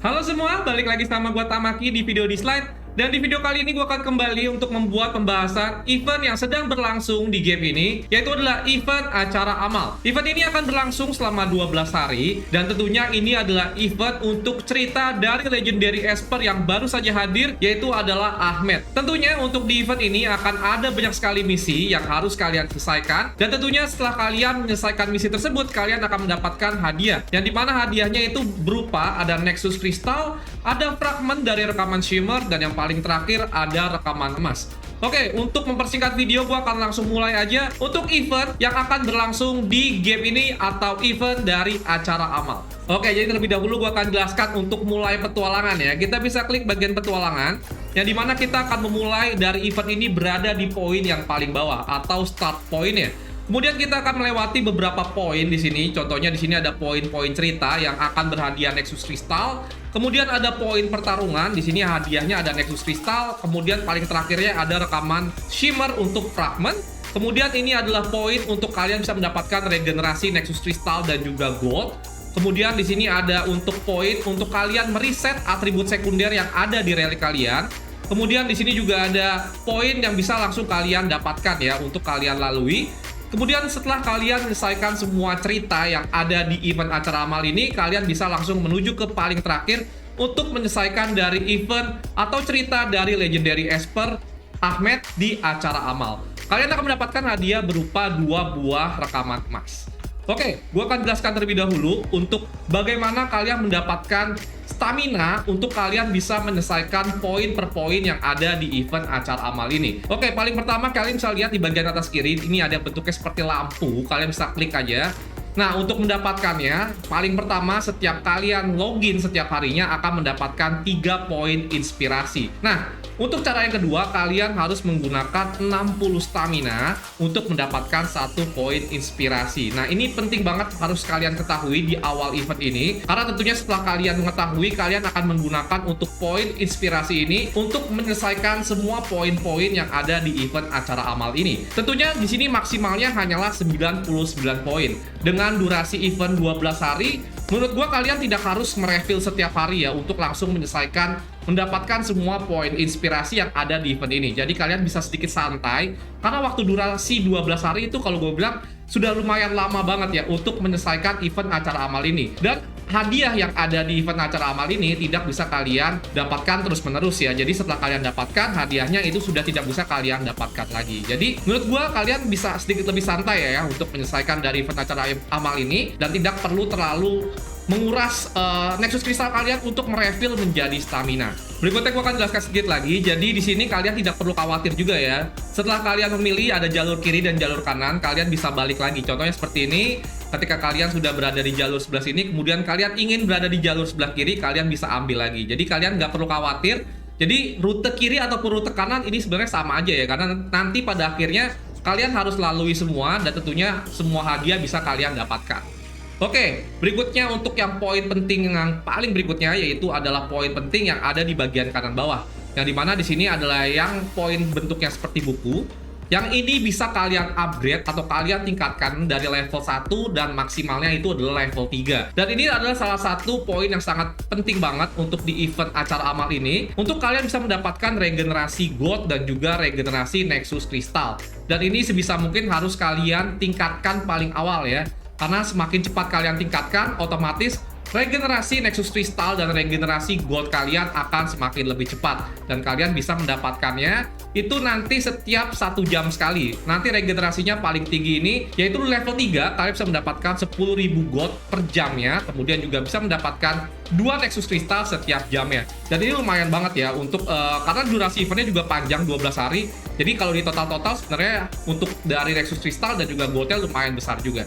Halo semua, balik lagi sama gua Tamaki di video di slide. Dan di video kali ini gua akan kembali untuk membuat pembahasan event yang sedang berlangsung di game ini, yaitu adalah event acara amal. Event ini akan berlangsung selama 12 hari, dan tentunya ini adalah event untuk cerita dari Legendary Esper yang baru saja hadir, yaitu adalah Ahmed. Tentunya untuk di event ini akan ada banyak sekali misi yang harus kalian selesaikan, dan tentunya setelah kalian menyelesaikan misi tersebut, kalian akan mendapatkan hadiah, yang dimana hadiahnya itu berupa ada Nexus Crystal, ada fragmen dari rekaman Shimmer, dan yang paling terakhir ada rekaman emas. Oke, untuk mempersingkat video, gue akan langsung mulai aja untuk event yang akan berlangsung di game ini atau event dari acara amal. Oke, jadi terlebih dahulu gue akan jelaskan untuk mulai petualangan ya. Kita bisa klik bagian petualangan, yang dimana kita akan memulai dari event ini berada di poin yang paling bawah atau start point ya. Kemudian kita akan melewati beberapa poin di sini. Contohnya di sini ada poin-poin cerita yang akan berhadiah Nexus Crystal. Kemudian ada poin pertarungan. Di sini hadiahnya ada Nexus Crystal. Kemudian paling terakhirnya ada rekaman Shimmer untuk fragment. Kemudian ini adalah poin untuk kalian bisa mendapatkan regenerasi Nexus Crystal dan juga gold. Kemudian di sini ada untuk poin untuk kalian mereset atribut sekunder yang ada di relik kalian. Kemudian di sini juga ada poin yang bisa langsung kalian dapatkan ya untuk kalian lalui. Kemudian setelah kalian menyelesaikan semua cerita yang ada di event acara amal ini, kalian bisa langsung menuju ke paling terakhir untuk menyelesaikan dari event atau cerita dari Legendary Esper Ahmed di acara amal. Kalian akan mendapatkan hadiah berupa 2 buah rekaman emas. Oke, gue akan jelaskan terlebih dahulu untuk bagaimana kalian mendapatkan stamina untuk kalian bisa menyelesaikan poin per poin yang ada di event acara amal ini. Oke, paling pertama kalian bisa lihat di bagian atas kiri, ini ada bentuknya seperti lampu, kalian bisa klik aja. Nah, untuk mendapatkannya, paling pertama setiap kalian login setiap harinya akan mendapatkan 3 poin inspirasi. Nah, untuk cara yang kedua, kalian harus menggunakan 60 stamina untuk mendapatkan 1 poin inspirasi. Nah, ini penting banget harus kalian ketahui di awal event ini, karena tentunya setelah kalian mengetahui, kalian akan menggunakan untuk poin inspirasi ini untuk menyelesaikan semua poin-poin yang ada di event acara amal ini. Tentunya di sini maksimalnya hanyalah 99 poin. Dengan durasi event 12 hari, menurut gua kalian tidak harus merefill setiap hari ya untuk langsung mendapatkan semua poin inspirasi yang ada di event ini. Jadi kalian bisa sedikit santai, karena waktu durasi 12 hari itu kalau gue bilang sudah lumayan lama banget ya untuk menyelesaikan event acara amal ini. Dan hadiah yang ada di event acara amal ini tidak bisa kalian dapatkan terus-menerus ya. Jadi setelah kalian dapatkan, hadiahnya itu sudah tidak bisa kalian dapatkan lagi. Jadi menurut gua kalian bisa sedikit lebih santai ya untuk menyelesaikan dari event acara amal ini, dan tidak perlu terlalu menguras Nexus Crystal kalian untuk merefill menjadi stamina. Berikutnya gue akan jelaskan sedikit lagi. Jadi di sini kalian tidak perlu khawatir juga ya. Setelah kalian memilih ada jalur kiri dan jalur kanan, kalian bisa balik lagi. Contohnya seperti ini. Ketika kalian sudah berada di jalur sebelah sini, kemudian kalian ingin berada di jalur sebelah kiri, kalian bisa ambil lagi. Jadi kalian nggak perlu khawatir. Jadi rute kiri ataupun rute kanan ini sebenarnya sama aja ya. Karena nanti pada akhirnya kalian harus lalui semua, dan tentunya semua hadiah bisa kalian dapatkan. Oke, berikutnya untuk yang poin penting yang paling berikutnya, yaitu adalah poin penting yang ada di bagian kanan bawah. Yang dimana di sini adalah yang poin bentuknya seperti buku. Yang ini bisa kalian upgrade atau kalian tingkatkan dari level 1 dan maksimalnya itu adalah level 3. Dan ini adalah salah satu poin yang sangat penting banget untuk di event acara amal ini, untuk kalian bisa mendapatkan regenerasi gold dan juga regenerasi Nexus Crystal. Dan ini sebisa mungkin harus kalian tingkatkan paling awal ya. Karena semakin cepat kalian tingkatkan, otomatis regenerasi Nexus Crystal dan regenerasi gold kalian akan semakin lebih cepat. Dan kalian bisa mendapatkannya itu nanti setiap 1 jam sekali. Nanti regenerasinya paling tinggi ini, yaitu level 3, kalian bisa mendapatkan 10.000 gold per jamnya. Kemudian juga bisa mendapatkan 2 Nexus Crystal setiap jamnya. Dan ini lumayan banget ya, untuk karena durasi eventnya juga panjang, 12 hari. Jadi kalau di total-total sebenarnya untuk dari Nexus Crystal dan juga goldnya lumayan besar juga.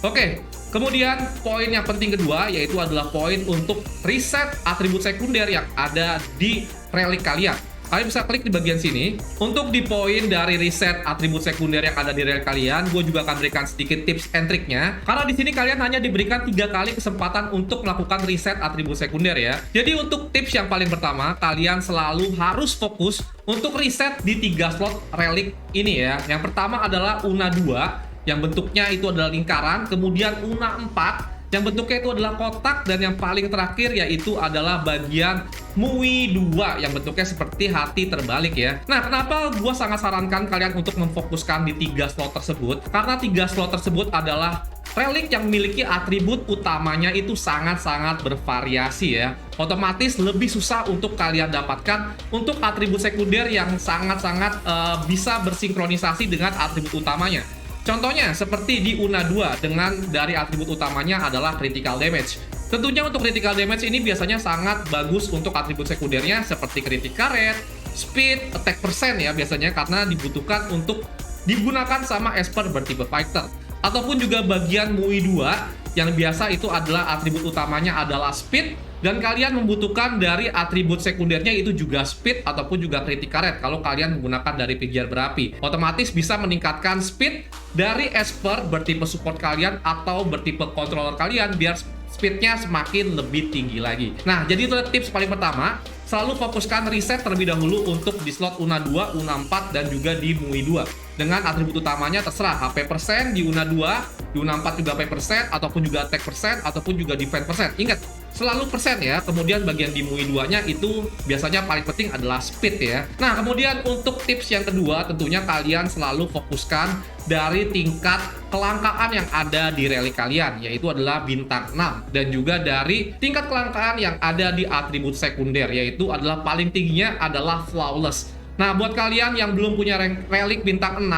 Oke, kemudian poin yang penting kedua yaitu adalah poin untuk reset atribut sekunder yang ada di relik kalian. Kalian bisa klik di bagian sini. Untuk di poin dari reset atribut sekunder yang ada di relik kalian, gue juga akan berikan sedikit tips and triknya. Karena di sini kalian hanya diberikan 3 kali kesempatan untuk melakukan reset atribut sekunder ya. Jadi untuk tips yang paling pertama, kalian selalu harus fokus untuk reset di 3 slot relik ini ya. Yang pertama adalah Una 2. Yang bentuknya itu adalah lingkaran, kemudian Una 4 yang bentuknya itu adalah kotak, dan yang paling terakhir yaitu adalah bagian MUI 2 yang bentuknya seperti hati terbalik ya. Nah, kenapa gue sangat sarankan kalian untuk memfokuskan di 3 slot tersebut? Karena 3 slot tersebut adalah relik yang memiliki atribut utamanya itu sangat-sangat bervariasi ya. Otomatis lebih susah untuk kalian dapatkan untuk atribut sekunder yang sangat-sangat bisa bersinkronisasi dengan atribut utamanya. Contohnya seperti di Una 2 dengan dari atribut utamanya adalah critical damage. Tentunya untuk critical damage ini biasanya sangat bagus untuk atribut sekundernya seperti critical rate, speed, attack percent ya biasanya, karena dibutuhkan untuk digunakan sama esper bertipe fighter. Ataupun juga bagian MUI 2 yang biasa itu adalah atribut utamanya adalah speed, dan kalian membutuhkan dari atribut sekundernya itu juga speed ataupun juga critical rate kalau kalian menggunakan dari pijar berapi. Otomatis bisa meningkatkan speed dari esper bertipe support kalian atau bertipe controller kalian biar speednya semakin lebih tinggi lagi. Nah, jadi itu tips paling pertama. Selalu fokuskan riset terlebih dahulu untuk di slot Una 2, Una 4, dan juga di MUI 2. Dengan atribut utamanya terserah HP persen di Una 2, di Una 4 juga HP persen, ataupun juga attack persen, ataupun juga defense persen. Ingat, selalu persen ya. Kemudian bagian di MUI 2-nya itu biasanya paling penting adalah speed ya. Nah, kemudian untuk tips yang kedua, tentunya kalian selalu fokuskan dari tingkat kelangkaan yang ada di relik kalian, yaitu adalah bintang 6, dan juga dari tingkat kelangkaan yang ada di atribut sekunder, yaitu adalah paling tingginya adalah flawless. Nah, buat kalian yang belum punya relik bintang 6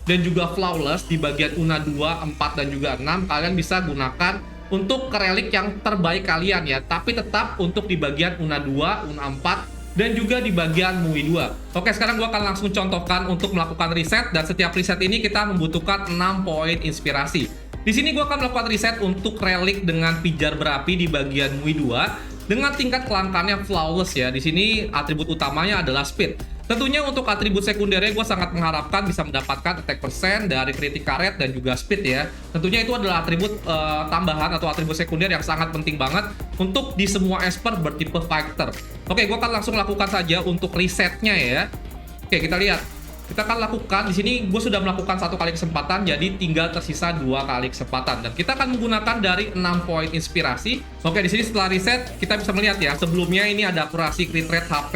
dan juga flawless di bagian Una 2, 4, dan juga 6, kalian bisa gunakan untuk ke relik yang terbaik kalian ya, tapi tetap untuk di bagian Una 2, Una 4, dan juga di bagian MUI 2. Oke, sekarang gue akan langsung contohkan untuk melakukan riset, dan setiap riset ini kita membutuhkan 6 poin inspirasi. Di sini gue akan melakukan riset untuk relik dengan pijar berapi di bagian MUI 2 dengan tingkat kelangkaannya flawless ya. Di sini atribut utamanya adalah speed. Tentunya untuk atribut sekundernya gue sangat mengharapkan bisa mendapatkan attack percent dari critical rate dan juga speed ya. Tentunya itu adalah atribut tambahan atau atribut sekunder yang sangat penting banget untuk di semua esper bertipe fighter. Oke, gue akan langsung lakukan saja untuk risetnya ya. Oke, kita lihat. Kita akan lakukan, di sini gue sudah melakukan 1 kali kesempatan, jadi tinggal tersisa 2 kali kesempatan. Dan kita akan menggunakan dari 6 poin inspirasi. Oke, di sini setelah riset, kita bisa melihat ya, sebelumnya ini ada akurasi crit rate, HP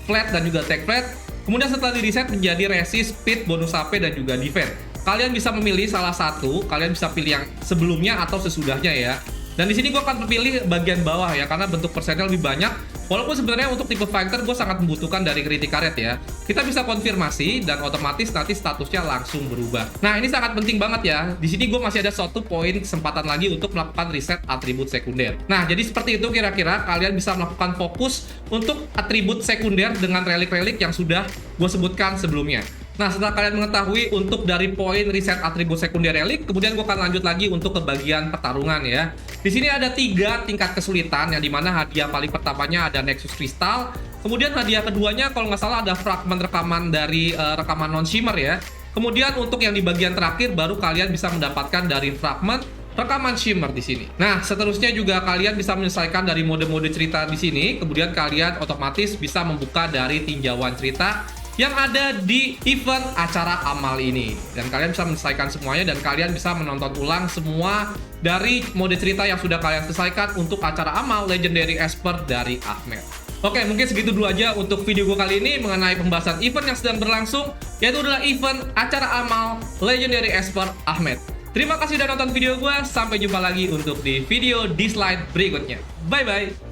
flat, dan juga attack flat. Kemudian setelah di reset menjadi resist, speed, bonus HP, dan juga defense. Kalian bisa memilih salah satu, kalian bisa pilih yang sebelumnya atau sesudahnya ya. Dan di sini gue akan pilih bagian bawah ya, karena bentuk persennya lebih banyak. Walaupun sebenarnya untuk tipe fighter gue sangat membutuhkan dari critical rate ya. Kita bisa konfirmasi dan otomatis nanti statusnya langsung berubah. Nah, ini sangat penting banget ya. Di sini gue masih ada 1 poin kesempatan lagi untuk melakukan riset atribut sekunder. Nah, jadi seperti itu kira-kira kalian bisa melakukan fokus untuk atribut sekunder dengan relik-relik yang sudah gue sebutkan sebelumnya. Nah, setelah kalian mengetahui untuk dari poin riset atribut sekunder relik, kemudian gue akan lanjut lagi untuk ke bagian pertarungan ya. Di sini ada 3 tingkat kesulitan, yang dimana hadiah paling pertamanya ada Nexus Crystal. Kemudian hadiah keduanya kalau nggak salah ada fragment rekaman dari rekaman non-shimmer ya. Kemudian untuk yang di bagian terakhir baru kalian bisa mendapatkan dari fragment rekaman shimmer di sini. Nah, seterusnya juga kalian bisa menyelesaikan dari mode-mode cerita di sini. Kemudian kalian otomatis bisa membuka dari tinjauan cerita yang ada di event acara amal ini, dan kalian bisa menyelesaikan semuanya, dan kalian bisa menonton ulang semua dari mode cerita yang sudah kalian selesaikan untuk acara amal Legendary Esper dari Ahmed. Oke, mungkin segitu dulu aja untuk video gue kali ini mengenai pembahasan event yang sedang berlangsung, yaitu adalah event acara amal Legendary Esper Ahmed. Terima kasih sudah nonton video gue, sampai jumpa lagi untuk di video di slide berikutnya. Bye bye.